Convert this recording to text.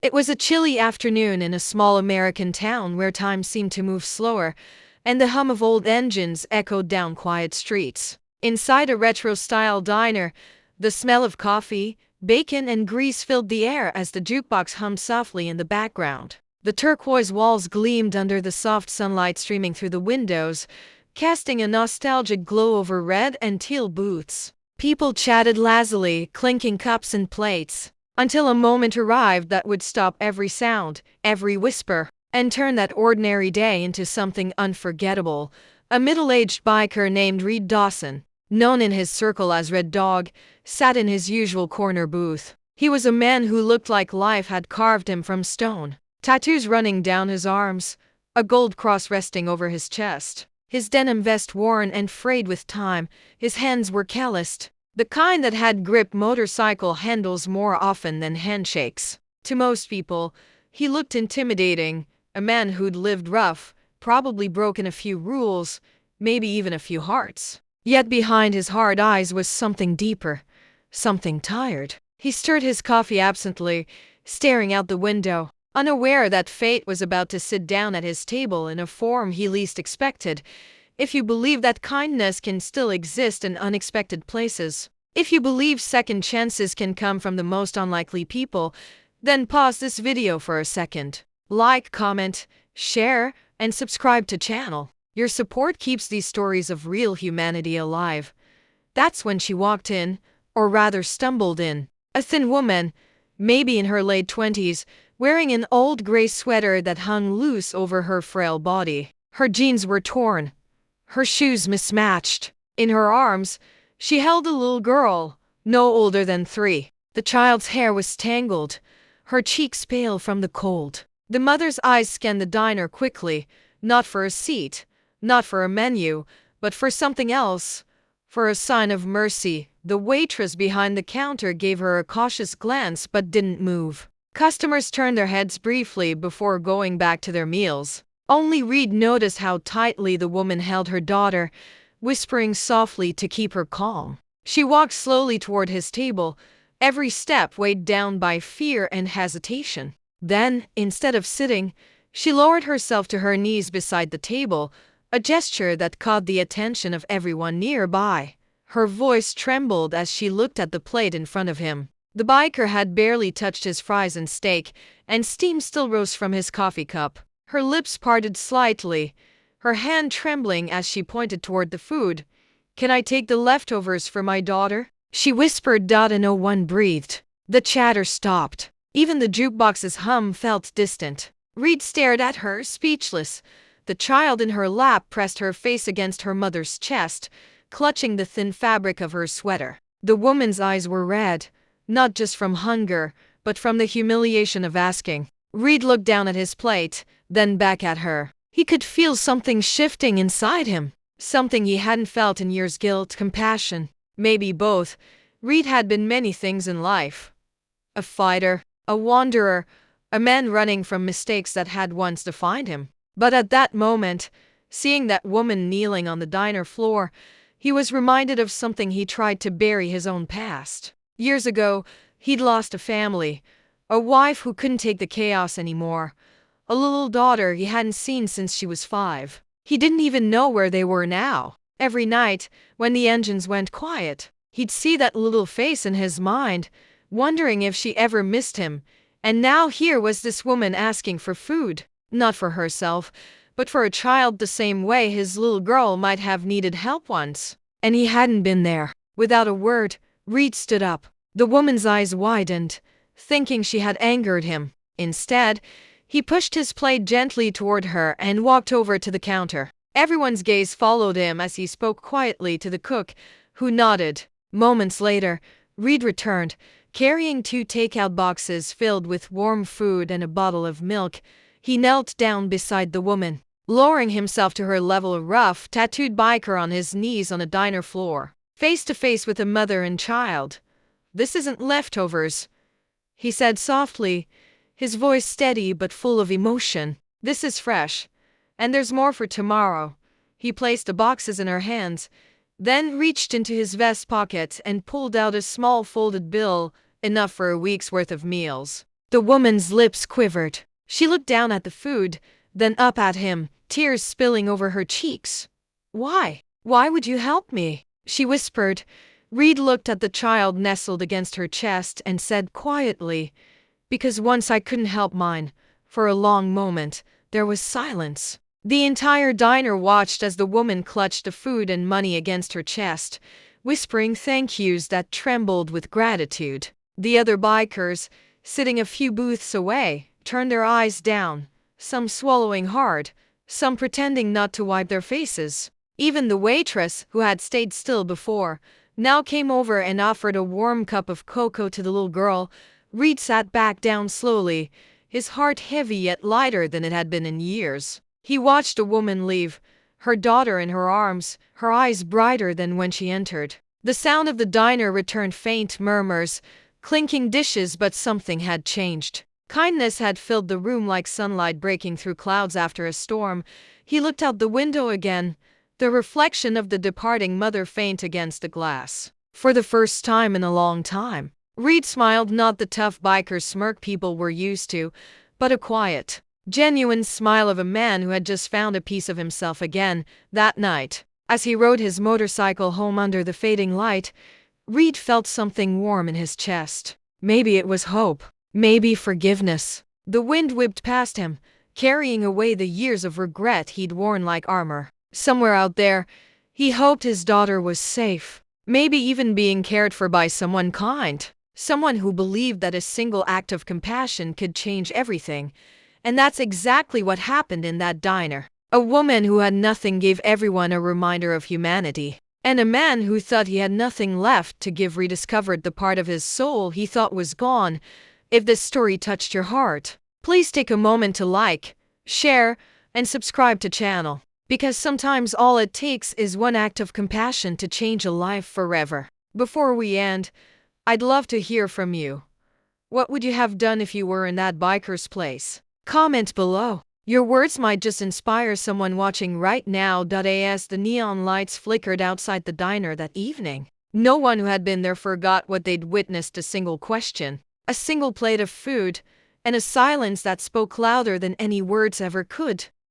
It was a chilly afternoon in a small American town where time seemed to move slower, and the hum of old engines echoed down quiet streets. Inside a retro-style diner, the smell of coffee, bacon, and grease filled the air as the jukebox hummed softly in the background. The turquoise walls gleamed under the soft sunlight streaming through the windows, casting a nostalgic glow over red and teal booths. People chatted lazily, clinking cups and plates, until a moment arrived that would stop every sound, every whisper, and turn that ordinary day into something unforgettable. A middle-aged biker named Reed Dawson, known in his circle as Red Dog, sat in his usual corner booth. He was a man who looked like life had carved him from stone. Tattoos running down his arms, a gold cross resting over his chest. His denim vest worn and frayed with time, his hands were calloused, the kind that had gripped motorcycle handles more often than handshakes. To most people, he looked intimidating, a man who'd lived rough, probably broken a few rules, maybe even a few hearts. Yet behind his hard eyes was something deeper, something tired. He stirred his coffee absently, staring out the window, unaware that fate was about to sit down at his table in a form he least expected. If you believe that kindness can still exist in unexpected places, if you believe second chances can come from the most unlikely people, then pause this video for a second. Like, comment, share, and subscribe to channel. Your support keeps these stories of real humanity alive. That's when she walked in, or rather stumbled in. A thin woman, maybe in her late 20s, wearing an old gray sweater that hung loose over her frail body. Her jeans were torn, her shoes mismatched. In her arms, she held a little girl, no older than 3. The child's hair was tangled, her cheeks pale from the cold. The mother's eyes scanned the diner quickly, not for a seat, not for a menu, but for something else, for a sign of mercy. The waitress behind the counter gave her a cautious glance but didn't move. Customers turned their heads briefly before going back to their meals. Only Reed noticed how tightly the woman held her daughter, whispering softly to keep her calm. She walked slowly toward his table, every step weighed down by fear and hesitation. Then, instead of sitting, she lowered herself to her knees beside the table, a gesture that caught the attention of everyone nearby. Her voice trembled as she looked at the plate in front of him. The biker had barely touched his fries and steak, and steam still rose from his coffee cup. Her lips parted slightly, her hand trembling as she pointed toward the food. "Can I take the leftovers for my daughter?" she whispered. No one breathed. The chatter stopped. Even the jukebox's hum felt distant. Reed stared at her, speechless. The child in her lap pressed her face against her mother's chest, clutching the thin fabric of her sweater. The woman's eyes were red, not just from hunger, but from the humiliation of asking. Reed looked down at his plate, then back at her. He could feel something shifting inside him, something he hadn't felt in years. Guilt, compassion, maybe both. Reed had been many things in life. A fighter, a wanderer, a man running from mistakes that had once defined him. But at that moment, seeing that woman kneeling on the diner floor, he was reminded of something he tried to bury: his own past. Years ago, he'd lost a family, a wife who couldn't take the chaos anymore, a little daughter he hadn't seen since she was 5. He didn't even know where they were now. Every night, when the engines went quiet, he'd see that little face in his mind, wondering if she ever missed him. And now here was this woman asking for food, not for herself, but for a child, the same way his little girl might have needed help once. And he hadn't been there. Without a word, Reed stood up. The woman's eyes widened, thinking she had angered him. Instead, he pushed his plate gently toward her and walked over to the counter. Everyone's gaze followed him as he spoke quietly to the cook, who nodded. Moments later, Reed returned, carrying 2 takeout boxes filled with warm food and a bottle of milk. He knelt down beside the woman, lowering himself to her level. A rough, tattooed biker on his knees on a diner floor, face to face with a mother and child. "This isn't leftovers," he said softly, his voice steady but full of emotion. "This is fresh, and there's more for tomorrow." He placed the boxes in her hands, then reached into his vest pocket and pulled out a small folded bill, enough for a week's worth of meals. The woman's lips quivered. She looked down at the food, then up at him, tears spilling over her cheeks. Why? Why would you help me? She whispered. Reed looked at the child nestled against her chest and said quietly, because once I couldn't help mine. For a long moment, there was silence. The entire diner watched as the woman clutched the food and money against her chest, whispering thank yous that trembled with gratitude. The other bikers, sitting a few booths away, turned their eyes down, some swallowing hard, some pretending not to wipe their faces. Even the waitress, who had stayed still before, now came over and offered a warm cup of cocoa to the little girl. Reed sat back down slowly, his heart heavy yet lighter than it had been in years. He watched a woman leave, her daughter in her arms, her eyes brighter than when she entered. The sound of the diner returned, faint murmurs, clinking dishes, but something had changed. Kindness had filled the room like sunlight breaking through clouds after a storm. He looked out the window again, the reflection of the departing mother faint against the glass. For the first time in a long time, Reed smiled, not the tough biker smirk people were used to, but a quiet, genuine smile of a man who had just found a piece of himself again. That night, as he rode his motorcycle home under the fading light, Reed felt something warm in his chest. Maybe it was hope, maybe forgiveness. The wind whipped past him, carrying away the years of regret he'd worn like armor. Somewhere out there, he hoped his daughter was safe, maybe even being cared for by someone kind, someone who believed that a single act of compassion could change everything. And that's exactly what happened in that diner. A woman who had nothing gave everyone a reminder of humanity. And a man who thought he had nothing left to give rediscovered the part of his soul he thought was gone. If this story touched your heart, please take a moment to like, share, and subscribe to channel. Because sometimes all it takes is one act of compassion to change a life forever. Before we end, I'd love to hear from you. What would you have done if you were in that biker's place? Comment below. Your words might just inspire someone watching right now. As the neon lights flickered outside the diner that evening, no one who had been there forgot what they'd witnessed. A single question, a single plate of food, and a silence that spoke louder than any words ever could.